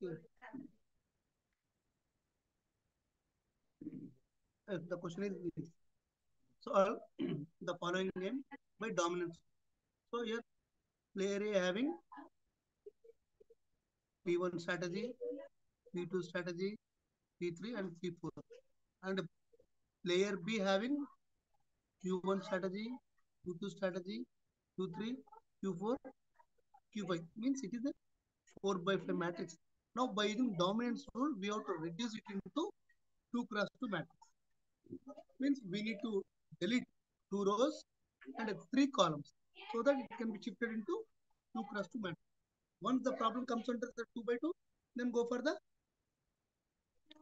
Here. The question is this. So all the following name by dominance. So here player A having P1 strategy, P2 strategy, P3 and P4. And player B having Q1 strategy, Q2 strategy, Q3, Q4, Q5. Means it is a 4 by 5 matrix. Now by using dominance rule, we have to reduce it into 2 cross 2 matrix. Means we need to delete 2 rows and 3 columns so that it can be shifted into 2 cross 2 matrix. Once the problem comes under the 2 by 2, then go for the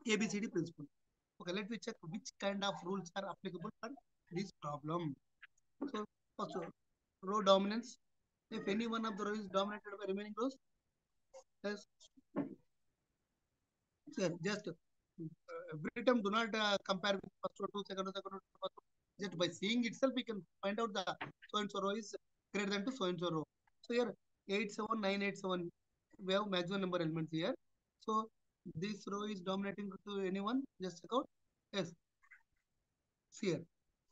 ABCD principle. Okay, let me check which kind of rules are applicable for this problem. So, first row dominance. If any one of the rows is dominated by remaining rows, yes, sir, just every time do not compare with first row to second row, second row to first row. Just by seeing itself, we can find out the so and so row is greater than to so and so row. So here 87987, we have maximum number elements here. So this row is dominating to anyone. Just check out. Yes, see here.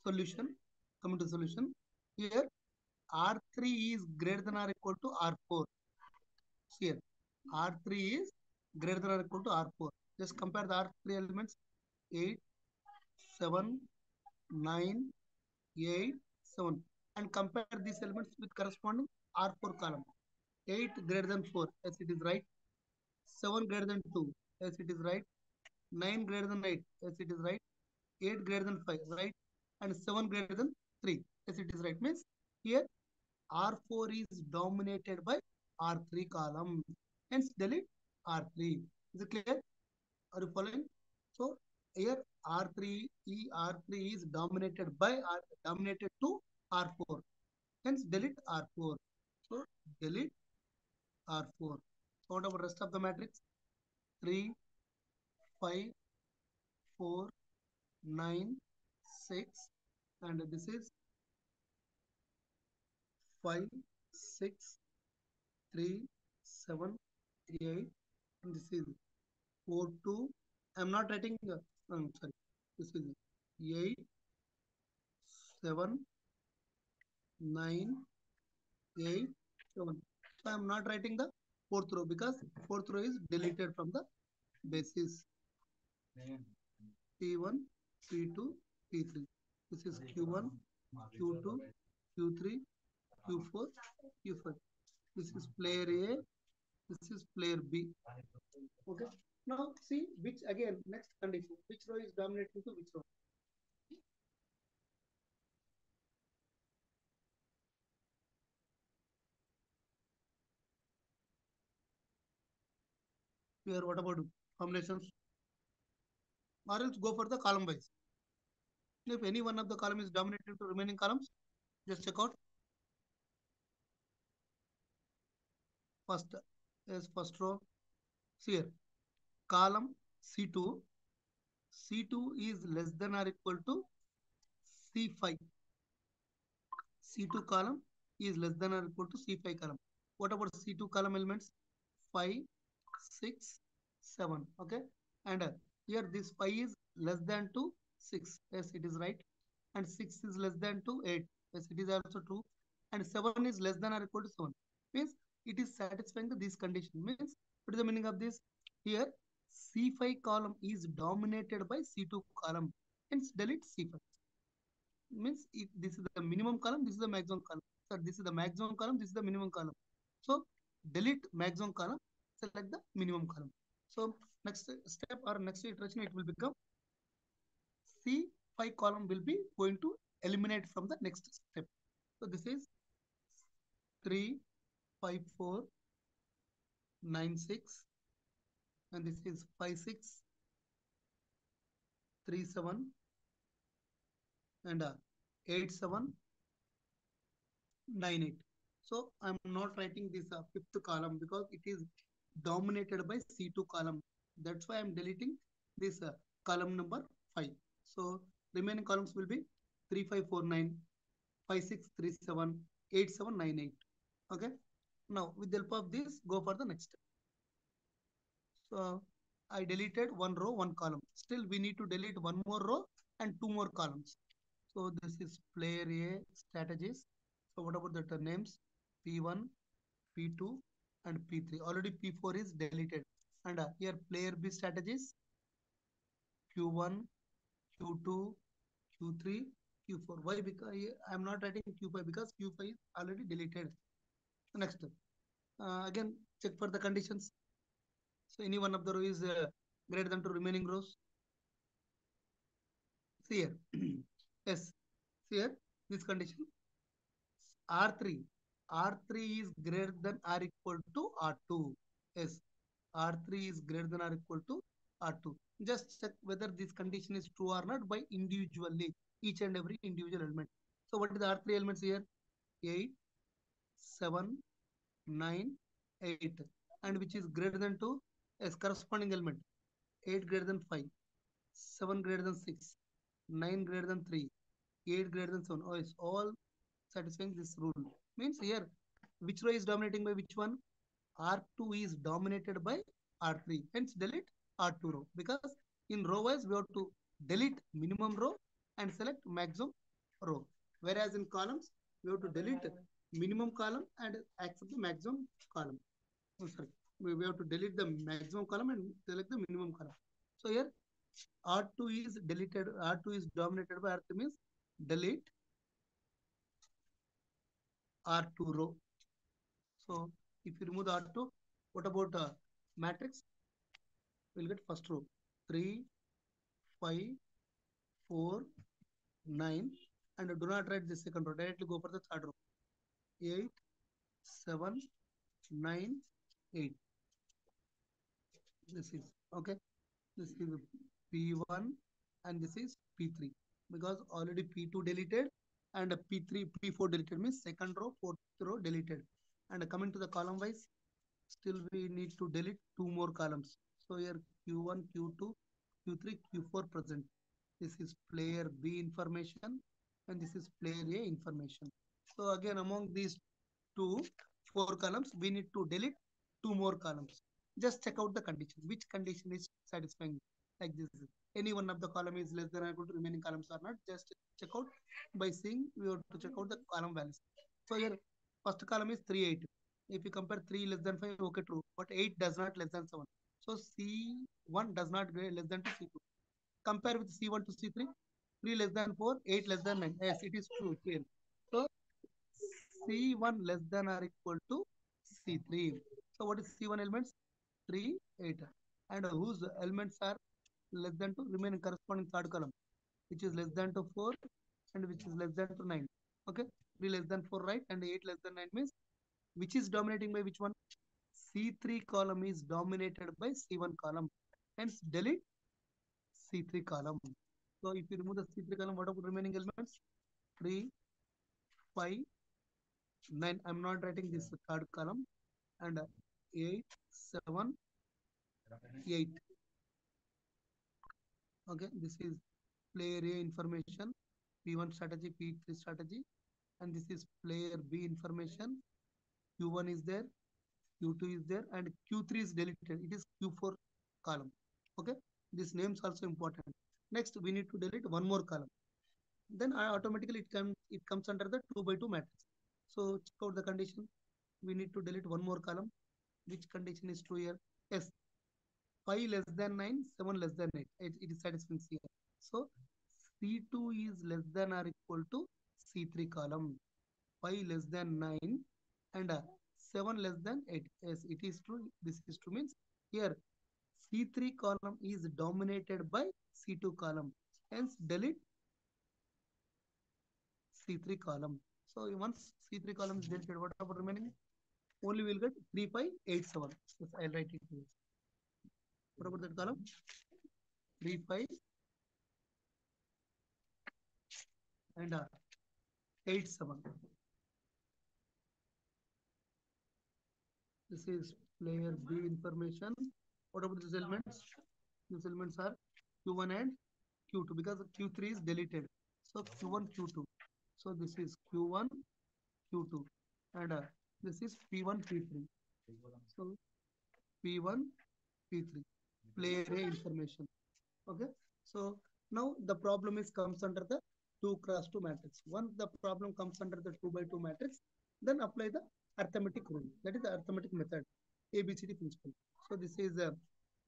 Solution. Coming to solution. Here R3 is greater than or equal to R4. Here R3 is greater than or equal to R4. Just compare the R3 elements 8, 7, 9, 8, 7 and compare these elements with corresponding R4 column. 8 greater than 4, yes it is right. 7 greater than 2, yes it is right. 9 greater than 8, yes it is right. 8 greater than 5, right. And 7 greater than 3, yes it is right. Means here R4 is dominated by R3 column. Hence delete R3. Is it clear? Are you following? So here R3 is dominated by dominated to R4. Hence delete R4. So delete R4. So what about rest of the matrix? 3, 5, 4, 9, 6, and this is 5, 6, 3, 7, 8, and this is 4, 2. I'm not writing, sorry, this is 8, 7, 9, 8, 7. So I'm not writing the fourth row because fourth row is deleted from the basis. P1, P2, P3. This is Q1, Q2, Q3, Q4, Q5. This is player A. This is player B. Okay. Now see which again next condition. Which row is dominating to which row? Here what about combinations? Or else go for the column wise. If any one of the column is dominating to remaining columns, just check out. First is first row. See here. Column C2. C2 is less than or equal to C5. C2 column is less than or equal to C5 column. What about C2 column elements? 5, 6, 7. Okay. And here this 5 is less than to 6. Yes, it is right. And 6 is less than to 8. Yes, it is also true. And 7 is less than or equal to 7. Means it is satisfying this condition. Means what is the meaning of this? Here C5 column is dominated by C2 column. Hence delete C5. Means if this is the minimum column, this is the maximum column. So this is the maximum column, this is the minimum column. So delete maximum column, select the minimum column. So next step or next iteration, it will become C5 column will be going to eliminate from the next step. So this is 3, 5, 4, 9, 6, and this is 5, 6, 3, 7, and 8, 7, 9, 8. So I'm not writing this fifth column because it is dominated by C2 column. That's why I'm deleting this column number 5. So remaining columns will be 3, 5, 4, 9, 5, 6, 3, 7, 8, 7, 9, 8. Okay. Now with the help of this, go for the next step. So I deleted one row, one column. Still, we need to delete one more row and two more columns. So this is player A strategies. So what about the names? P1, P2, and P3. Already P4 is deleted. And here player B strategies Q1, Q2, Q3, Q4. Why? Because I am not writing Q5 because Q5 is already deleted. Next, again check for the conditions. So any one of the row is greater than two remaining rows. See here. Yes. See here. This condition R3. R3 is greater than or equal to R2. Yes. R3 is greater than or equal to R2. Just check whether this condition is true or not by individually, each and every individual element. So what is the R3 elements here? 8, 7, 9, 8. And which is greater than 2? Yes, corresponding element. 8 greater than 5, 7 greater than 6, 9 greater than 3, 8 greater than 7. Oh, it's all satisfying this rule. Means here, which row is dominating by which one? R2 is dominated by R3. Hence, delete R2 row. Because in row wise, we have to delete minimum row and select maximum row. Whereas in columns, we have to delete minimum column and accept the maximum column. Oh, sorry. We have to delete the maximum column and select the minimum column. So here, R2 is deleted, R2 is dominated by R3 means delete R2 row. So if you remove the R2, what about matrix? We'll get first row 3, 5, 4, 9, and do not write the second row. Directly go for the third row 8, 7, 9, 8. This is okay. This is P1 and this is P3 because already P2 deleted and P3, P4 deleted means second row, fourth row deleted. And coming to the column wise, still we need to delete two more columns. So here Q1, Q2, Q3, Q4 present. This is player B information and this is player A information. So again among these two, four columns, we need to delete two more columns. Just check out the condition. Which condition is satisfying? Like this. Any one of the column is less than or equal to remaining columns or not. Just check out by seeing we have to check out the column values. So here first column is 3, 8. If you compare 3 less than 5, okay, true. But 8 does not less than 7. So C1 does not less than to C2. Compare with C1 to C3. 3 less than 4, 8 less than 9. Yes, it is true here. So C1 less than or equal to C3. So what is C1 elements? 3, 8. And whose elements are less than 2 remaining corresponding third column, which is less than to 4 and which is less than to 9. Okay, 3 less than 4 right and 8 less than 9 means which is dominating by which one? C3 column is dominated by C1 column. Hence delete C3 column. So if you remove the C3 column, what about remaining elements? 3, 5, 9. I'm not writing this third column and 8, 7, 8. Okay, this is player A information, P1 strategy, P3 strategy, and this is player B information. Q1 is there, Q2 is there, and Q3 is deleted. It is Q4 column. Okay, this names also important. Next, we need to delete one more column. Then automatically it comes under the 2 by 2 matrix. So check out the condition. We need to delete one more column. Which condition is true here? Yes, 5 less than 9, 7 less than 8. It is satisfying here. So C2 is less than or equal to C3 column. 5 less than 9 and 7 less than 8. Yes, it is true. This is true means here C3 column is dominated by C2 column. Hence delete C3 column. So once C3 column is deleted, what about remaining? Only we'll get 3, 5, 8, 7. Yes, I'll write it here. What about that column? 3, 5 and 8, 7. This is player B information. What about these elements? These elements are Q1 and Q2 because Q3 is deleted. So Q1, Q2. So this is Q1, Q2. And this is P1, P3. So P1, P3, player A information. Okay, so now the problem is comes under the 2 cross 2 matrix. Once the problem comes under the 2 by 2 matrix, then apply the arithmetic rule. That is the arithmetic method, ABCD principle. So this is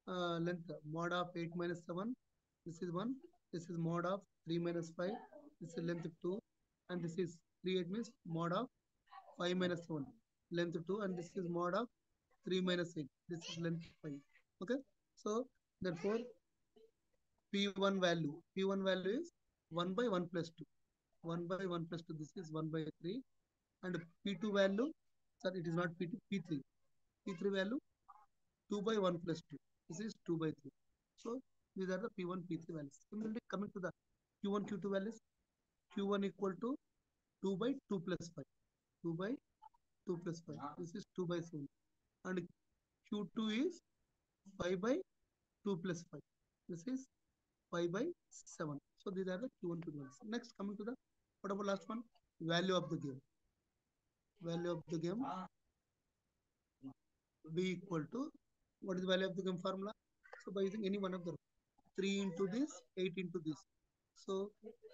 length mod of 8 minus 7. This is 1. This is mod of 3 minus 5. This is length 2. And this is 3 8 means mod of 5 minus 7. Length 2. And this is mod of 3 minus 8. This is length 5. Okay. So therefore P1 value is 1 by 1 plus 2. 1 by 1 plus 2. This is 1 by 3. And P2 value, sir, it is not P2, P3. P3 value 2 by 1 plus 2. This is 2 by 3. So these are the P1, P3 values. Similarly, coming to the Q1, Q2 values, Q1 equal to 2 by 2 plus 5. 2 by 2 plus 5. This is 2 by 7. And Q2 is 5 by 2 plus 5. This is 5 by 7. So these are the Q1, Q2 values. Next, coming to the, what about last one? Value of the game. Value of the game B equal to, what is the value of the game formula? So by using any one of the 3 into this, 8 into this. So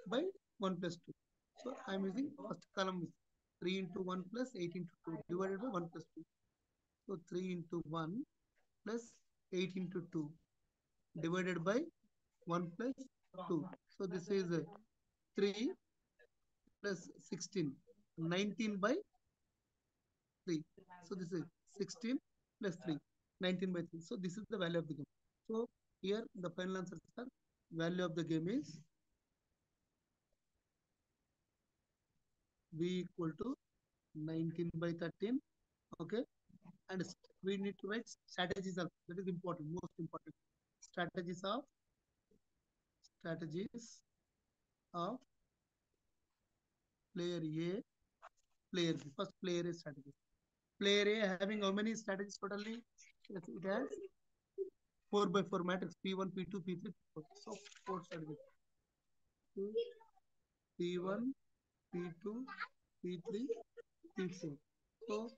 by 1 plus 2. So I am using first column is 3 into 1 plus 8 into 2 divided by 1 plus 2. So 3 into 1 plus 8 into 2 divided by 1 plus 2. So this is 3 plus 16, 19 by 3. So this is 16 plus 3, 19 by 3. So this is the value of the game. So here the final answer is value of the game is V equal to 19 by 13. Okay. And we need to write strategies of, that is important, most important. Strategies of player A, player B. First player A strategy. Player A having how many strategies totally? Yes, it has 4 by 4 matrix P1, P2, P3, P4. So 4 strategies. P1, P2, P3, P4. So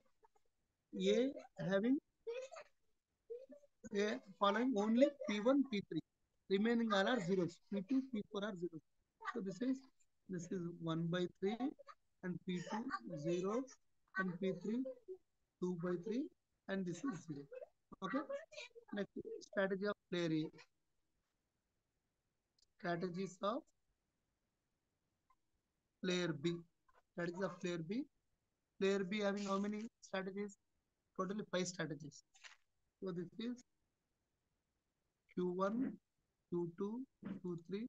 A having A following only P1, P3. Remaining all are zeros. P2, P4 are zeros. So this is 1 by 3 and P2 0 and P3 2 by 3 and this is 0. Okay. Next strategy of player A. Strategies of player B. Strategies of player B. Player B having how many strategies? Totally 5 strategies. So this is Q1, Q2, Q3,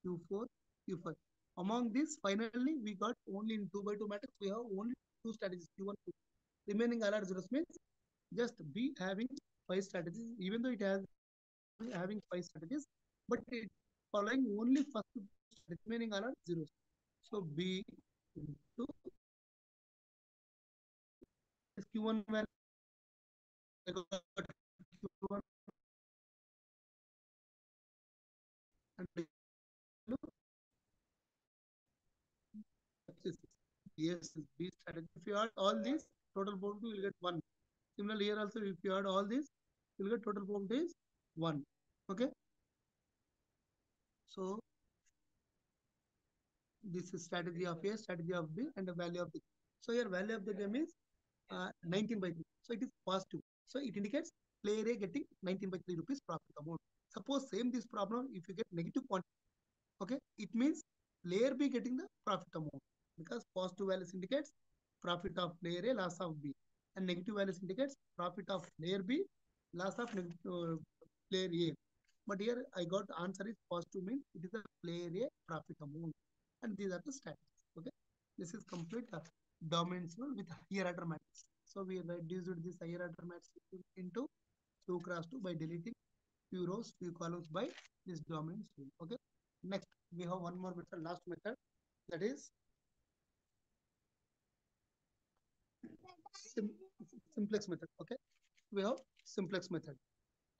Q4, Q5. Among these, finally, we got only in 2 by 2 matrix, we have only 2 strategies, Q1, Q2. Remaining all are zeros means just B having 5 strategies, even though it has having 5 strategies, but it following only first remaining all are zeros. So B into Q1 value Q1 and yes, B strategy. If you add all these, total probability will get 1. Similarly, here also, if you add all these, you will get total probability is 1. Okay. So this is strategy of A, strategy of B, and the value of B. So here value of the game is 19 by 3. So it is positive. So it indicates player A getting 19 by 3 rupees profit amount. Suppose same this problem, if you get negative quantity, okay, it means player B getting the profit amount because positive values indicates profit of player A, loss of B, and negative values indicates profit of player B, loss of player A. But here I got answer is positive means it is a player A profit amount, and these are the strategies. Okay, this is complete dimensional with higher order matrix. So we reduced this higher order matrix into 2 cross 2 by deleting few rows, few columns by this dominance rule. Okay. Next, we have one more method, last method, that is simplex method. Okay, we have simplex method.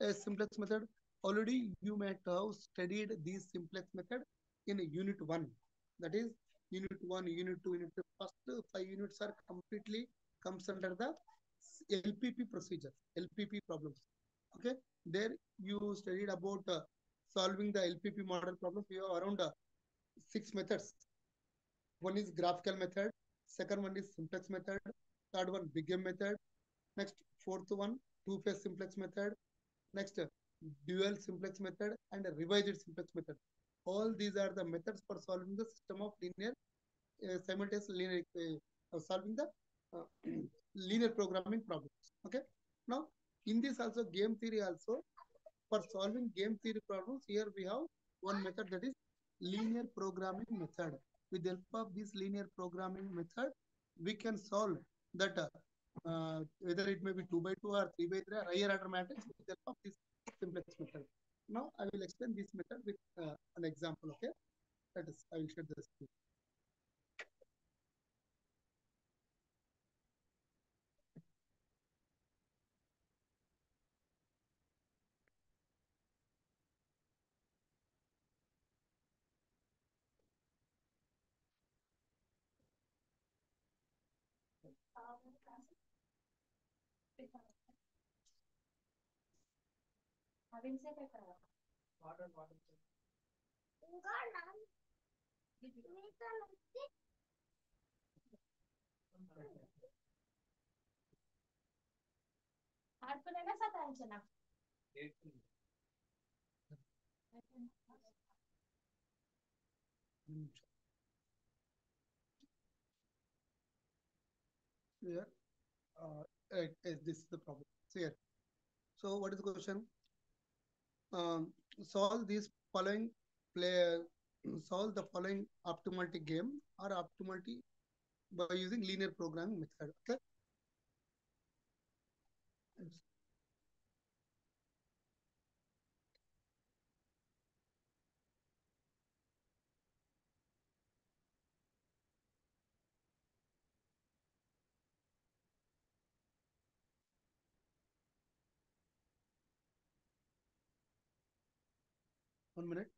A simplex method, already you might have studied this simplex method in unit 1. That is unit 1, unit 2, unit 3. First 5 units are completely comes under the LPP procedure, LPP problems. Okay, there you studied about solving the LPP model problems. We have around 6 methods. One is graphical method, second one is simplex method, third one big M method, next fourth one two-phase simplex method, next dual simplex method and a revised simplex method. All these are the methods for solving the system of linear simultaneous linear solving the uh, linear programming problems. Okay, now in this also game theory also, for solving game theory problems, here we have one method, that is linear programming method. With the help of this linear programming method, we can solve that whether it may be 2 by 2 or 3 by 3 or higher order matrix with the help of this simplex method. Now I will explain this method with an example. Okay, that is, I will share the screen. Here, this is the problem. So here, so what is the question? Um, solve these following play solve the following optimality game or optimality by using linear programming method. Okay. One minute.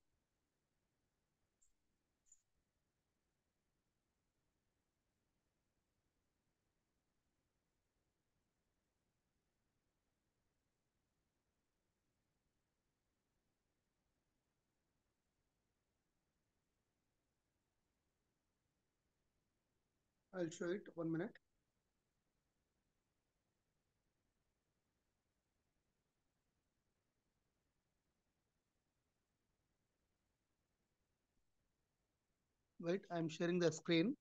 I'll show it. 1 minute. Wait, I'm sharing the screen.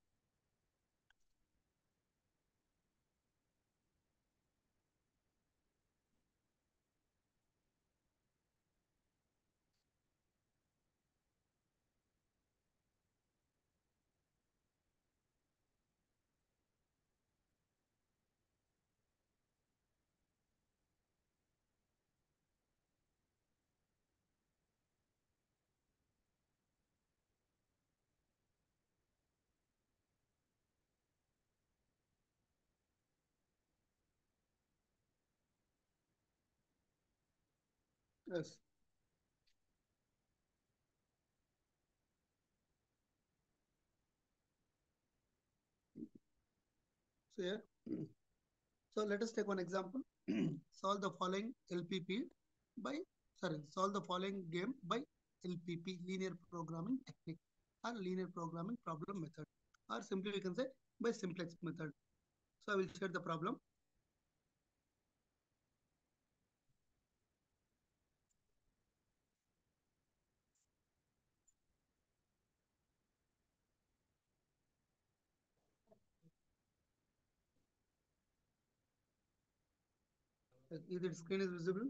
Yes. So here, so let us take one example. Solve the following LPP by solve the following game by LPP, linear programming technique, or linear programming problem method, or simply we can say by simplex method. So I will share the problem. If the screen is visible,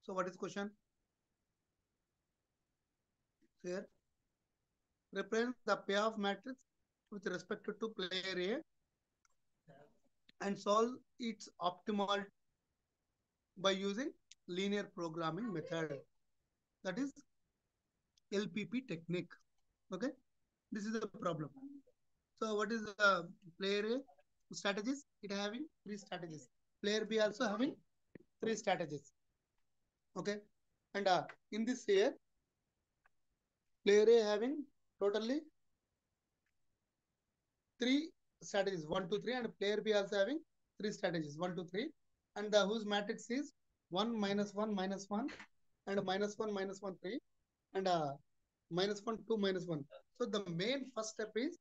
so what is question? So here, represent the payoff matrix with respect to player A and solve its optimal by using linear programming method. That is LPP technique. Okay, this is the problem. So what is the player A strategies? It having three strategies. Player B also having three strategies. Okay, and in this here, player A having totally three strategies, one, two, three, and player B also having three strategies, one, two, three, and the whose matrix is 1, minus 1, and minus 1, minus 1, 3, and minus 1, 2, minus 1. So the main first step is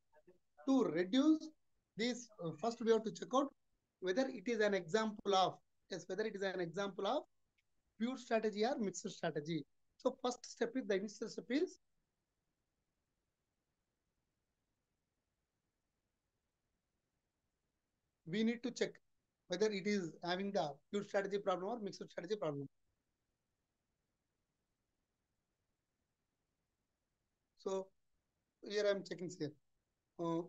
to reduce this. First, we have to check out whether it is an example of, yes, whether it is an example of pure strategy or mixed strategy. So first step is, the initial step is we need to check whether it is having the pure strategy problem or mixed strategy problem. So here I am checking here. Uh,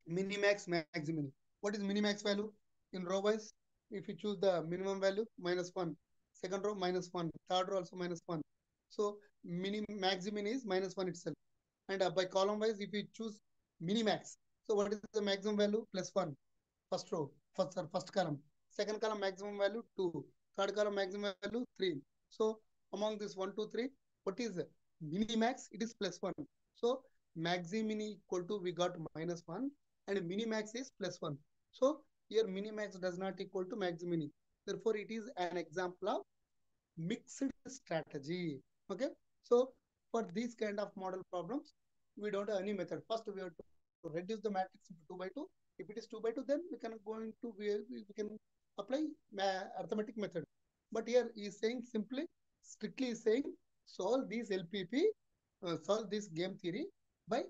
Minimax, maximum. What is minimax value? In row wise, if you choose the minimum value, minus 1. Second row, minus 1. Third row also minus 1. So maximum is minus 1 itself. And by column wise, if you choose minimax, so what is the maximum value? Plus 1. First row, first column. Second column maximum value 2. Third column maximum value 3. So among this 1, 2, 3, what is minimax? It is plus 1. So maximum equal to, we got minus 1, and minimax is plus 1. So here minimax does not equal to maximum. Therefore, it is an example of mixed strategy. Okay. So for these kind of model problems, we don't have any method. First, we have to reduce the matrix into 2 by 2. If it is 2 by 2, then we can go into, we can apply arithmetic method. But here he is saying simply, strictly is saying solve these LPP, solve this game theory by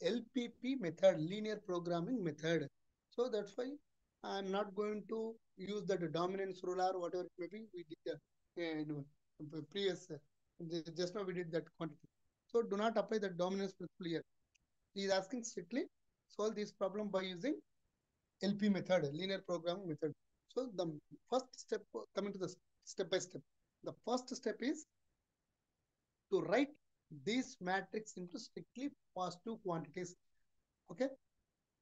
LPP method, linear programming method. So that's why I'm not going to use that dominance rule or whatever it may be. We did previous, just now we did that quantity. So do not apply the dominance principle here. He is asking strictly solve this problem by using LP method, linear programming method. So the first step, coming to the step by step, the first step is to write this matrix into strictly positive quantities. Okay.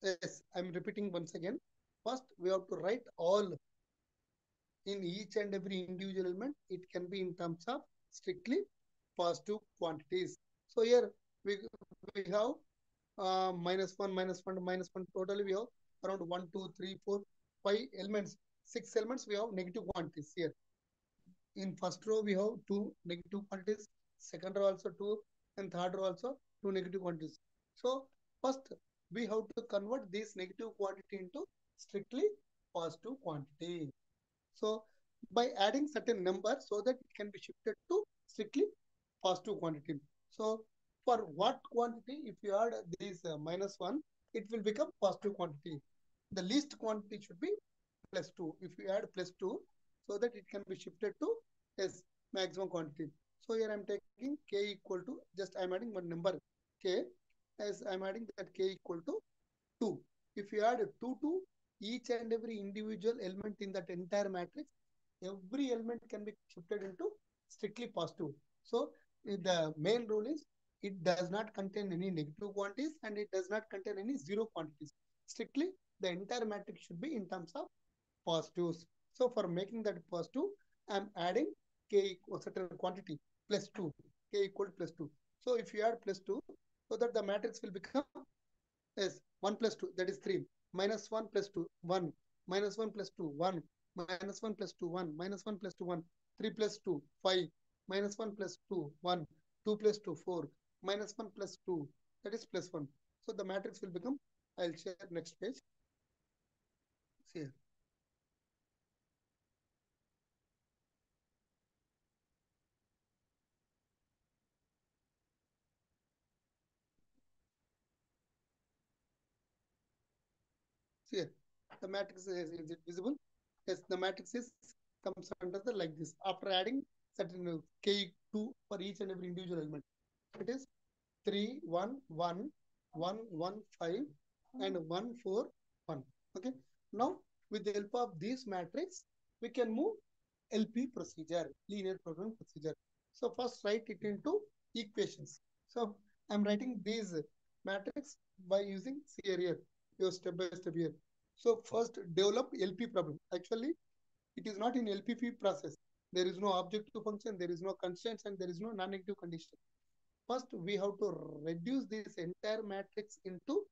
Yes, I'm repeating once again. First, we have to write all in each and every individual element. It can be in terms of strictly positive quantities. So here we have minus 1, minus 1, minus 1. Totally we have around 1, 2, 3, 4, 5 elements. 6 elements we have negative quantities here. In first row we have 2 negative quantities. Second row also 2, and third row also 2 negative quantities. So first we have to convert this negative quantity into strictly positive quantity. So by adding certain number so that it can be shifted to strictly positive quantity. So for what quantity, if you add this minus 1, it will become positive quantity. The least quantity should be plus 2. If you add plus 2, so that it can be shifted to S maximum quantity. So here I'm taking k equal to, just I'm adding one number k, as I'm adding that k equal to 2. If you add 2 to each and every individual element in that entire matrix, every element can be shifted into strictly positive. So the main rule is it does not contain any negative quantities and it does not contain any zero quantities. Strictly, the entire matrix should be in terms of positives. So for making that positive, I'm adding k equal certain quantity plus 2, k equal to plus 2. So if you add plus 2, so that the matrix will become is 1 plus 2, that is 3. Minus 1 plus 2, 1. Minus 1 plus 2, 1. Minus 1 plus 2, 1. Minus 1 plus 2, 1. 3 plus 2, 5. Minus 1 plus 2, 1. 2 plus 2, 4. Minus 1 plus 2, that is plus 1. So the matrix will become, I'll share next page. See here. See here. The matrix is it visible? Yes, the matrix is comes under the like this. After adding certain k2 for each and every individual element, it is 3, 1, 1, 1, 1, 5, and 1, 4, 1. Okay. Now, with the help of this matrix, we can move LP procedure, linear programming procedure. So first write it into equations. So I'm writing these matrix by using here your step by step here. So first develop LP problem. Actually, it is not in LPP process. There is no objective function, there is no constraints, and there is no non-negative condition. First, we have to reduce this entire matrix into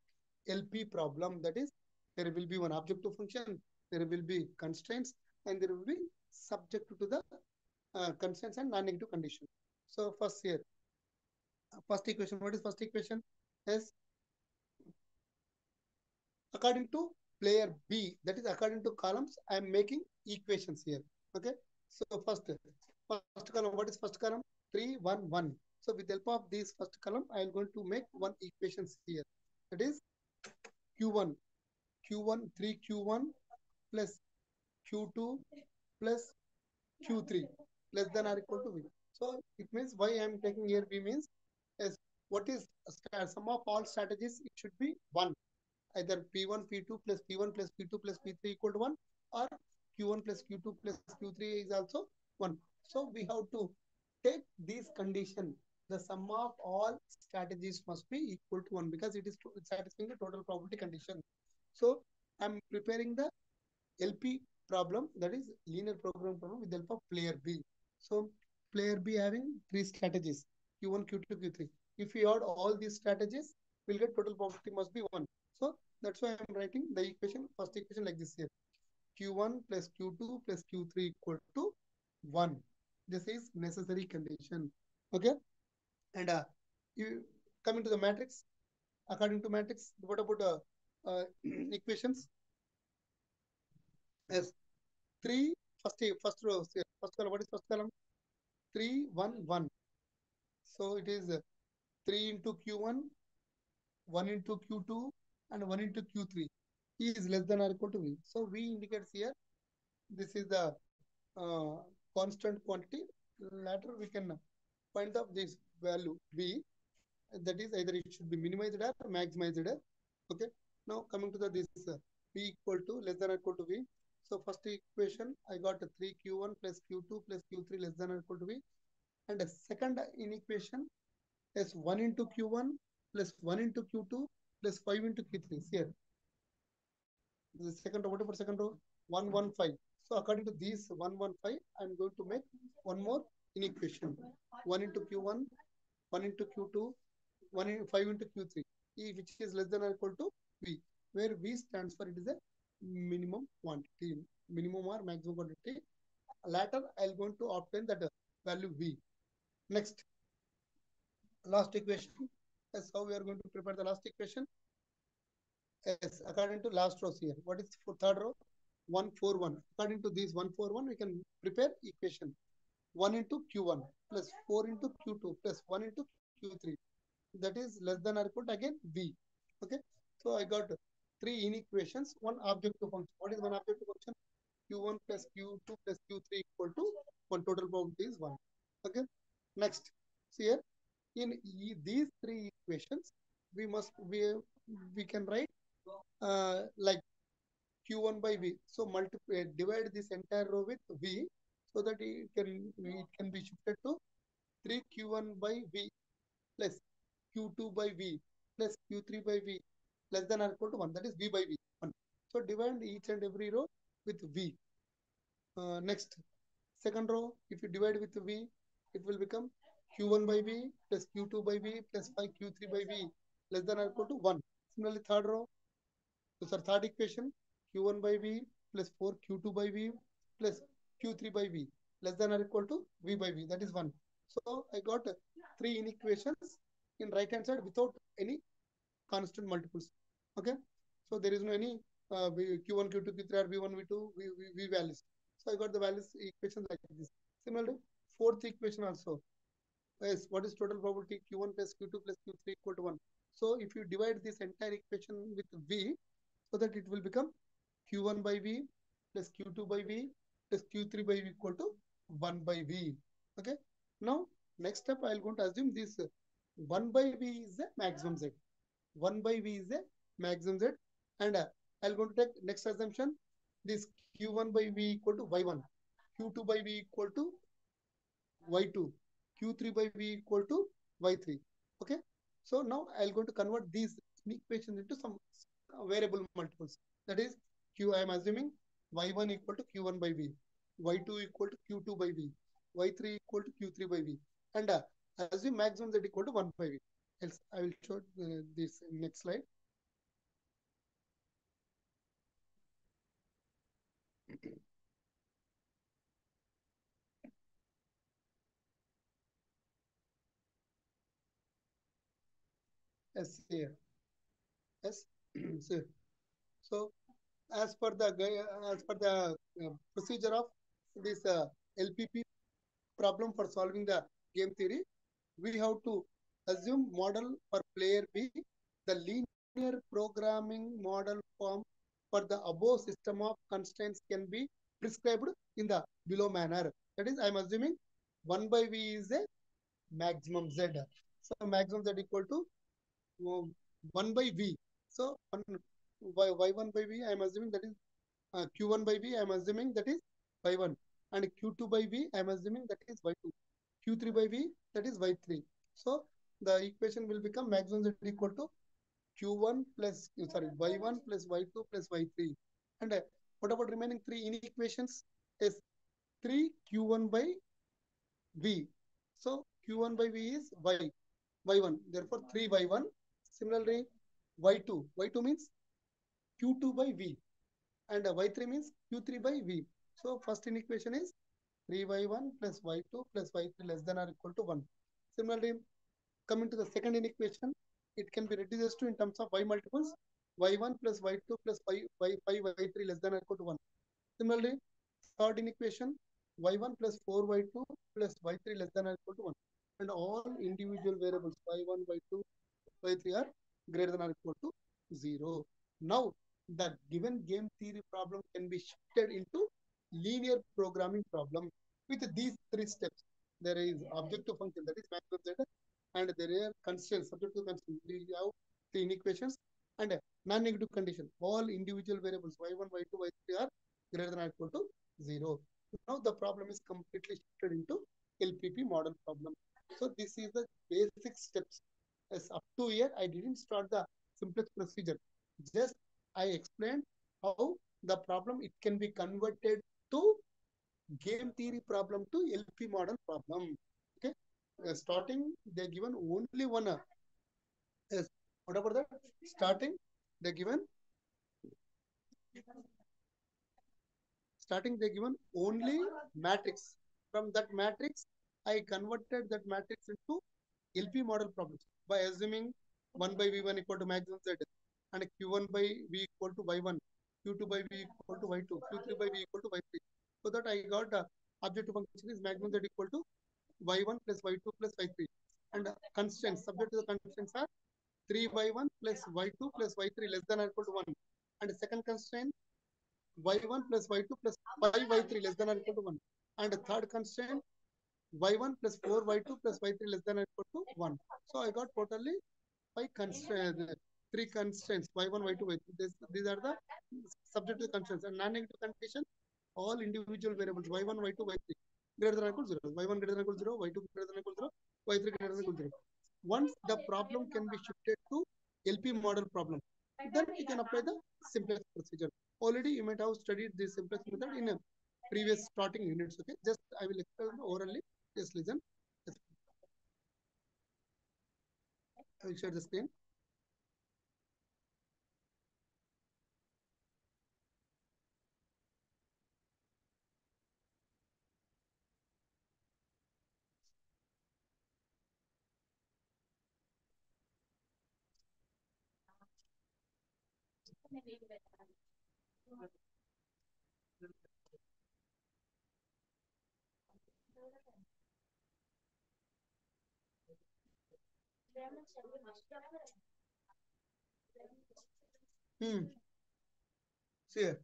LP problem. That is, there will be one objective function, there will be constraints, and there will be subject to the constraints and non-negative condition. So first here, first equation. What is first equation? Is according to player B, that is according to columns, I am making equations here. Okay. So first column, what is first column? 3, 1, 1. So with the help of this first column, I am going to make one equations here. That is Q1, Q1, 3Q1 plus Q2 plus Q3 less than or equal to V. So it means why I am taking here V means as what is sum of all strategies, it should be 1. Either P1, P2 plus P1 plus P2 plus P3 equal to 1, or Q1 plus Q2 plus Q3 is also 1. So we have to take these condition. The sum of all strategies must be equal to 1 because it is satisfying the total probability condition. So I'm preparing the LP problem, that is linear program problem, with the help of player B. So player B having 3 strategies, Q1, Q2, Q3. If we add all these strategies, we'll get total probability must be 1. So that's why I'm writing the equation, first equation like this here. Q1 plus Q2 plus Q3 equal to 1. This is necessary condition. Okay. And you coming to the matrix. According to matrix, what about equations? Yes. 3, first row, first column. What is first column? 3, 1, 1. So it is 3 into Q1, 1 into Q2, and 1 into Q3. E is less than or equal to V. So V indicates here, this is the constant quantity. Later we can find out this value V. That is either it should be minimized or maximized. Okay. Now coming to the this V equal to less than or equal to V. So first equation, I got 3Q1 plus Q2 plus Q3 less than or equal to V. And the second inequation is 1 into Q1 plus 1 into Q2 plus 5 into Q3. Here, the second row, what about second row? 115. So according to these 115, I'm going to make one more inequation. 1 into Q1, 1 into Q2, 1 into 5 into Q3, which is less than or equal to V, where V stands for it is a minimum quantity, minimum or maximum quantity. Later, I'll going to obtain that value V. Next, last equation. That's how we are going to prepare the last equation. Yes, according to last rows here. What is for third row? 141. According to this 141, we can prepare equation. 1 into Q1 plus 4 into Q2 plus 1 into Q3. That is less than or equal to again V. Okay. So I got 3 inequations, one objective function. What is one objective function? Q1 plus Q2 plus Q3 equal to 1. Total probability is 1. Okay. Next, see here, in these 3 equations, we can write like Q1 by V. So multiply, divide this entire row with V, so that it can be shifted to 3Q1 by V plus Q2 by V plus Q3 by V less than or equal to 1. That is V by V. 1. So divide each and every row with V. Next, second row, if you divide with V, it will become Q1 by V plus Q2 by V plus 5Q3 by V less than or equal to 1. Similarly, third row, so third equation, Q1 by V plus 4Q2 by V plus Q3 by V less than or equal to V by V. That is 1. So I got 3 inequations in right hand side without any constant multiples. Okay. So there is no any Q1, Q2, Q3 or V1, V2, V values. So I got the values equations like this. Similarly, fourth equation also is what is total probability Q1 plus Q2 plus Q3 equal to 1. So if you divide this entire equation with V, so that it will become Q1 by V plus Q2 by V plus Q3 by V equal to 1 by V. Okay. Now, next step, I will going to assume this 1 by V is a maximum Z. 1 by V is a maximum Z. And I'll going to take next assumption. This Q1 by V equal to Y1. Q2 by V equal to Y2. Q3 by V equal to Y3. Okay. So now I'll going to convert these equations into some variable multiples. That is Q, I am assuming y1 equal to q1 by v, y2 equal to q2 by v, y3 equal to q3 by v, and assume maximum z equal to 1 by v. Else I will show this in next slide. Yes, here. Yes. So, so as per the procedure of this LPP problem for solving the game theory, we have to assume model for player B, the linear programming model form for the above system of constraints can be prescribed in the below manner. That is, I am assuming 1 by V is a maximum Z. So maximum Z equal to 1 by V. So y1 by V, I am assuming that is q1 by v, I am assuming that is y1, and q2 by v, I am assuming that is y2, q3 by v, that is y3. So the equation will become maximum z equal to q1 plus y1 plus y2 plus y3. And what about remaining three inequations? Is 3 q1 by v. So q1 by v is y1. Therefore 3 y1. Similarly, y2 means q2 by v, and y3 means q3 by v. So first inequation is 3y1 plus y2 plus y3 less than or equal to 1. Similarly, coming to the second inequation, it can be reduced to in terms of y multiples, y1 plus y2 plus y3 less than or equal to 1. Similarly, third inequation, y1 plus 4y2 plus y3 less than or equal to 1. And all individual variables y1, y2, y3 are greater than or equal to 0. Now, the given game theory problem can be shifted into linear programming problem with these three steps. There is objective function, that is maximum z, and there are constraints, subject to constraints. We have the inequations and non-negative condition. All individual variables y1, y2, y3 are greater than or equal to 0. Now the problem is completely shifted into LPP model problem. So this is the basic steps. As up to here, I didn't start the simplex procedure. Just I explained how the problem it can be converted to game theory problem to LP model problem. Okay, starting they given only one. Yes. What about that? Starting they given only matrix. From that matrix, I converted that matrix into LP model problems by assuming 1 by V1 equal to maximum Z, and Q1 by V equal to Y1, Q2 by V equal to Y2, Q3 by V equal to Y3. So that I got objective function is maximum Z equal to Y1 plus Y2 plus Y3. And constraints, subject to the constraints are 3y1 plus y2 plus y3 less than or equal to 1. And the second constraint, y1 plus y2 plus 5y3 less than or equal to 1. And the third constraint, y1 plus 4y2 plus y3 less than or equal to 1. So I got totally 3 constraints, y1, y2, y3. These are the subject to the constraints. And non-negative condition, all individual variables y1, y2, y3 greater than or equal to 0. y1 greater than or equal to 0, y2 greater than or equal to 0, y3 greater than or equal to 0. Once the problem can be shifted to LP model problem, then we can apply the simplex procedure. Already you might have studied this simplex method in a previous starting units. Okay, just I will explain orally. Just listen. I will share the screen. See here.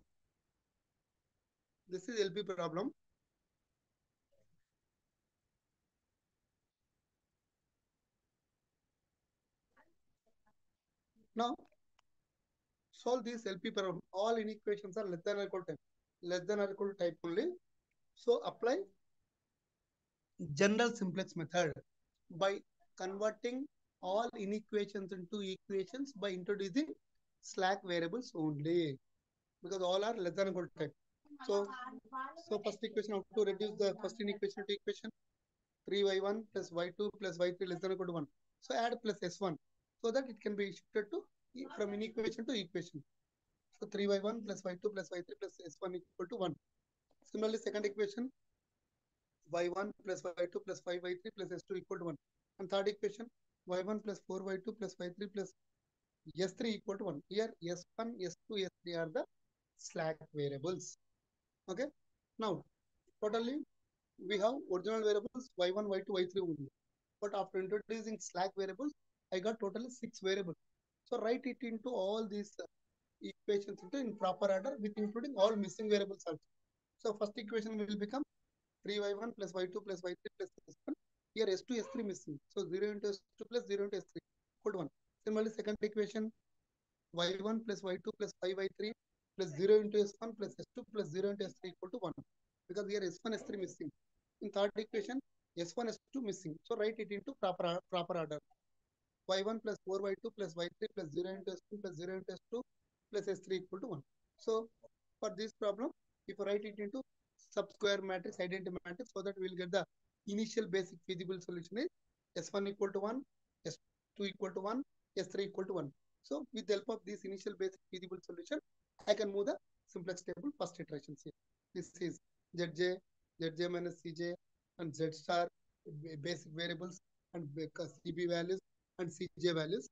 This is LP problem. Now solve this LP problem. All inequations are less than or equal to 10. Less than or equal to type only. So apply general simplex method by converting all inequations into equations by introducing slack variables only, because all are less than equal to 10. So first equation, how to reduce the first inequation to equation 3y1 plus y2 plus y3 less than equal to 1. So add plus s1 so that it can be shifted to from inequation to equation. So 3y1 plus y2 plus y3 plus s1 equal to 1. Similarly, second equation y1 plus y2 plus 5y3 plus s2 equal to 1. And third equation y1 plus 4y2 plus y3 plus s3 equal to 1. Here s1, s2, s3 are the slack variables. Okay. Now totally we have original variables y1, y2, y3 only. But after introducing slack variables, I got totally 6 variables. So write it into all these equations into in proper order with including all missing variables also. So first equation will become 3y1 plus y2 plus y3 plus s1. Here s2, s3 missing. So 0 into s2 plus 0 into s3 equal to 1. Similarly, second equation y1 plus y2 plus 5y3 plus 0 into s1 plus s2 plus 0 into s3 equal to 1. Because here s1, s3 missing. In third equation, s1, s2 missing. So write it into proper order. y1 plus 4y2 plus y3 plus 0 into s2 plus 0 into s2 plus s3 equal to 1. So for this problem, if you write it into sub-square matrix, identity matrix, so that we will get the initial basic feasible solution is s1 equal to 1, s2 equal to 1, s3 equal to 1. So with the help of this initial basic feasible solution, I can move the simplex table first iteration here. This is zj, zj minus cj, and z star basic variables and cb values and cj values.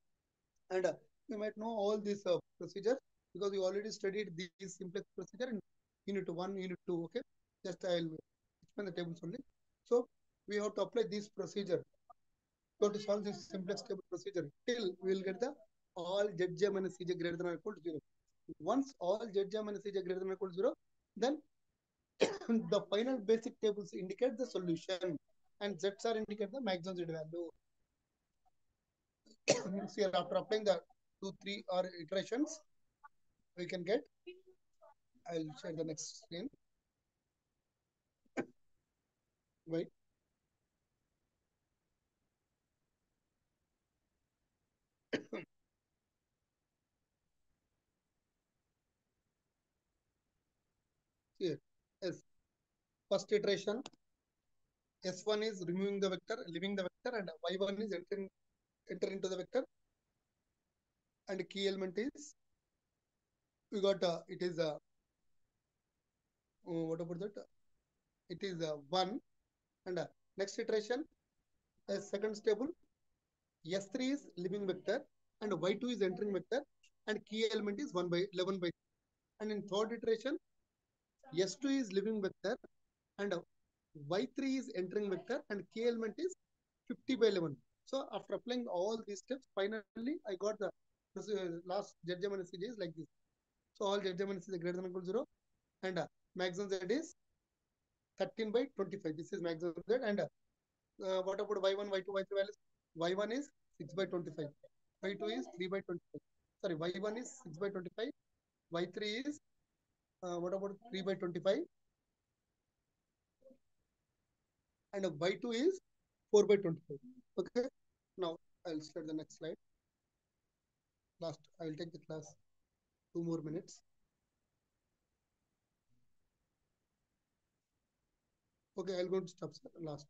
And you might know all these procedures because we already studied these simplex procedure in unit 1, unit 2. Okay, just I will explain the tables only. So we have to apply this procedure. We have to solve this simplex table procedure till we will get the all zj minus cj greater than or equal to 0. Once all zj minus cj greater than or equal to 0, then the final basic tables indicate the solution and z star indicate the maximum z value. Here after applying the 2, 3 or iterations, we can get. I'll share the next screen. Wait. Here, yes. First iteration, S1 is removing the vector, leaving the vector, and Y1 is enter into the vector. And key element is we got it is what about that? It is 1. And next iteration, second stable, S3 is leaving vector and Y2 is entering vector, and key element is 1 by 11 by 3. And in third iteration, S2 is leaving vector and Y3 is entering vector and key element is 50 by 11. So after applying all these steps, finally I got the last ZJ minus CJ is like this. So all ZJ minus CJ greater than or equal to 0 and maximum Z is 13 by 25. This is maximum Z. And what about Y1, Y2, Y3 values? Y1 is 6 by 25. Y2 is 3 by 25. Sorry, Y1 is 6 by 25. Y3 is what about 3 by 25? And y2 is 4 by 25. Okay. Now I'll start the next slide. Last, I will take the class 2 more minutes. Okay, I'll go to stop last.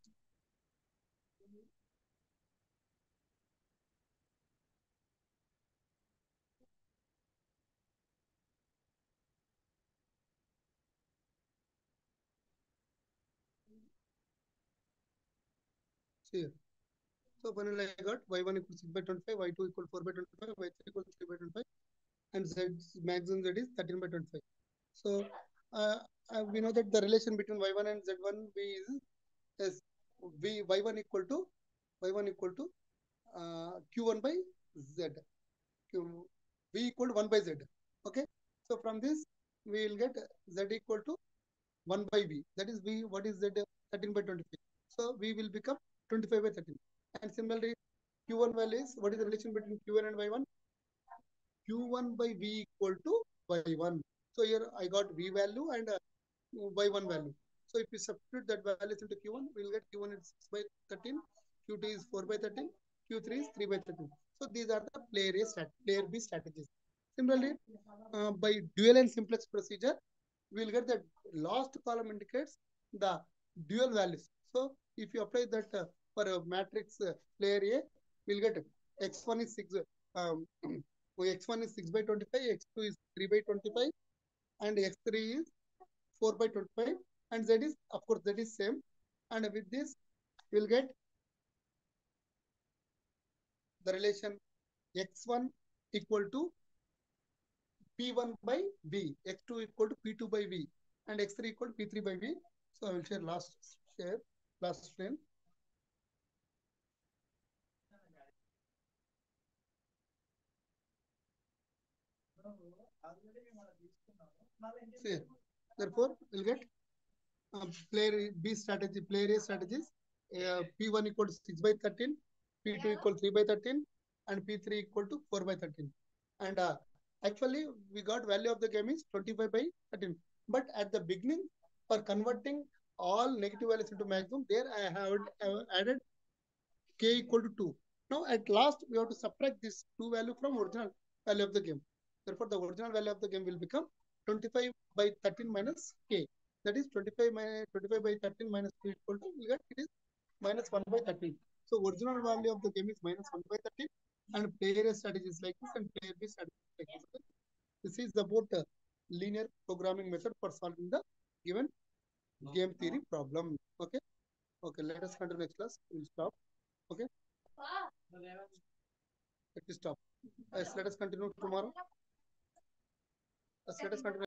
See here. So finally I got y1 equals 6 by 25, y2 equal 4 by 25, y3 equals 3 by 25, and z maximum z is 13 by 25. So we know that the relation between y1 and z1 is y1 equal to q1 by z. V equal to 1 by z. Okay. So from this we will get z equal to 1 by v. That is v. What is z? 13 by 25. So v will become 25 by 13. And similarly, q1 value is, what is the relation between q1 and y1? q1 by v equal to y1. So here I got v value and y1 value. So if we substitute that values into q1, we will get q1 is 6 by 13, q2 is 4 by 13, Q3 is 3 by 13. So these are the player B strategies. Similarly, by dual and simplex procedure, we will get the last column indicates the dual values. So if you apply that for a matrix player A, we'll get x1 is 6, um, x1 is 6 by 25, x2 is 3 by 25, and x3 is 4 by 25, and z is, of course, that is same. And with this, we'll get the relation x1 equal to P1 by V, x2 equal to P2 by V, and x3 equal to P3 by V. So I will share last frame. See, therefore, we'll get player B strategy, player A strategies. P1 equal to 6 by 13, P2 equal to 3 by 13, and P3 equal to 4 by 13. And actually, we got value of the game is 25 by 13. But at the beginning, for converting all negative values into maximum, there I have added k equal to 2. Now, at last, we have to subtract this 2 value from original value of the game. Therefore, the original value of the game will become 25 by 13 minus k. That is 25 by 13 minus 2 equal to, we get it is minus 1 by 13. So, original value of the game is minus 1 by 13, and player A strategy is like this, and player B strategy is like this. This is about linear programming method for solving the given game theory problem. Okay. Okay. Let us continue next class. We'll stop. Okay. Let us stop. Let us continue tomorrow. Let us continue.